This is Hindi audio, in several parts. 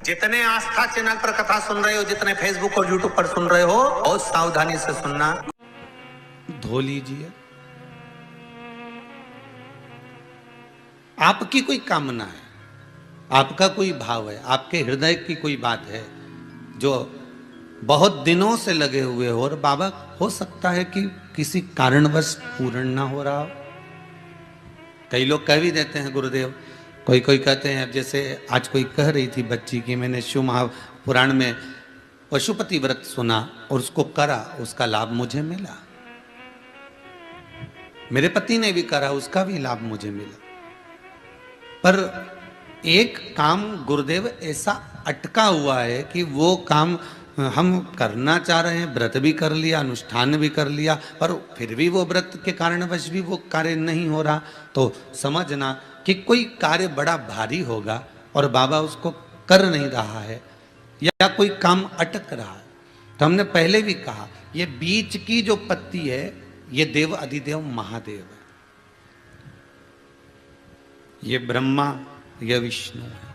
जितने आस्था चैनल पर कथा सुन रहे हो, जितने फेसबुक और यूट्यूब पर सुन रहे हो, बहुत सावधानी से सुनना। धो लीजिए। आपकी कोई कामना है, आपका कोई भाव है, आपके हृदय की कोई बात है जो बहुत दिनों से लगे हुए हो, और बाबा हो सकता है कि किसी कारणवश पूर्ण ना हो रहा हो। कई लोग कह भी देते हैं गुरुदेव, कोई कोई कहते हैं, जैसे आज कोई कह रही थी बच्ची कि मैंने शिव महापुराण में पशुपति व्रत सुना और उसको करा, उसका लाभ मुझे मिला। मेरे पति ने भी करा, उसका भी लाभ मुझे मिला। पर एक काम गुरुदेव ऐसा अटका हुआ है कि वो काम हम करना चाह रहे हैं, व्रत भी कर लिया, अनुष्ठान भी कर लिया, पर फिर भी वो व्रत के कारणवश भी वो कार्य नहीं हो रहा। तो समझना कि कोई कार्य बड़ा भारी होगा और बाबा उसको कर नहीं रहा है, या कोई काम अटक रहा है। तो हमने पहले भी कहा, ये बीच की जो पत्ती है, ये देव अधिदेव महादेव है, ये ब्रह्मा, ये विष्णु है।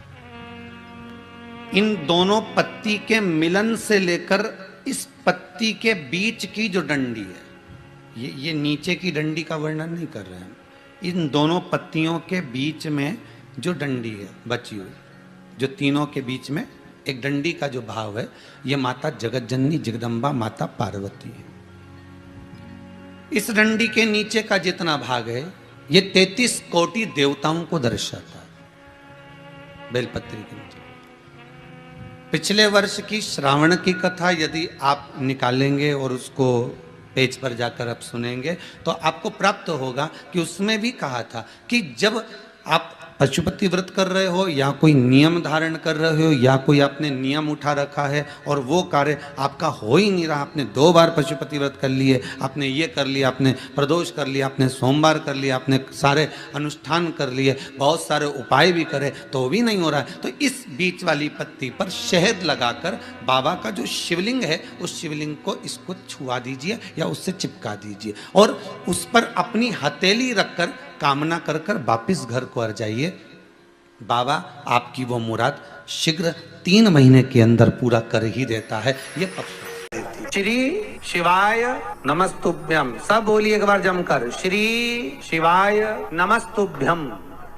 इन दोनों पत्ती के मिलन से लेकर इस पत्ती के बीच की जो डंडी है, ये नीचे की डंडी का वर्णन नहीं कर रहे हैं, इन दोनों पत्तियों के बीच में जो डंडी है बची हुई, जो तीनों के बीच में एक डंडी का जो भाव है, ये माता जगत जननी जगदम्बा माता पार्वती है। इस डंडी के नीचे का जितना भाग है, ये 33 कोटि देवताओं को दर्शाता है। बेलपत्री के नीचे पिछले वर्ष की श्रावण की कथा यदि आप निकालेंगे और उसको पेज पर जाकर आप सुनेंगे, तो आपको प्राप्त होगा कि उसमें भी कहा था कि जब आप पशुपति व्रत कर रहे हो, या कोई नियम धारण कर रहे हो, या कोई आपने नियम उठा रखा है और वो कार्य आपका हो ही नहीं रहा, आपने 2 बार पशुपति व्रत कर लिए, आपने ये कर लिया, आपने प्रदोष कर लिया, आपने सोमवार कर लिया, आपने सारे अनुष्ठान कर लिए, बहुत सारे उपाय भी करे, तो भी नहीं हो रहा है, तो इस बीच वाली पत्ती पर शहद लगाकर बाबा का जो शिवलिंग है, उस शिवलिंग को इसको छुआ दीजिए या उससे चिपका दीजिए, और उस पर अपनी हथेली रखकर कामना कर कर वापिस घर को आ जाइए। बाबा आपकी वो मुराद शीघ्र 3 महीने के अंदर पूरा कर ही देता है, ये पक्का। श्री शिवाय नमस्तुभ्यम, सब बोलिए एक बार जमकर, श्री शिवाय नमस्तुभ्यम।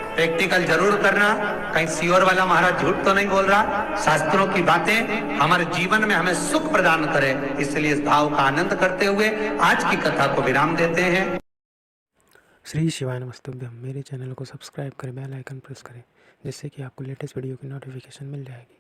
प्रैक्टिकल जरूर करना, कहीं सियोर वाला महाराज झूठ तो नहीं बोल रहा। शास्त्रों की बातें हमारे जीवन में हमें सुख प्रदान करे, इसलिए इस भाव का आनंद करते हुए आज की कथा को विराम देते हैं। श्री शिवाय नमस्तुभ्यम। मेरे चैनल को सब्सक्राइब करें, बेल आइकन प्रेस करें, जिससे कि आपको लेटेस्ट वीडियो की नोटिफिकेशन मिल जाएगी।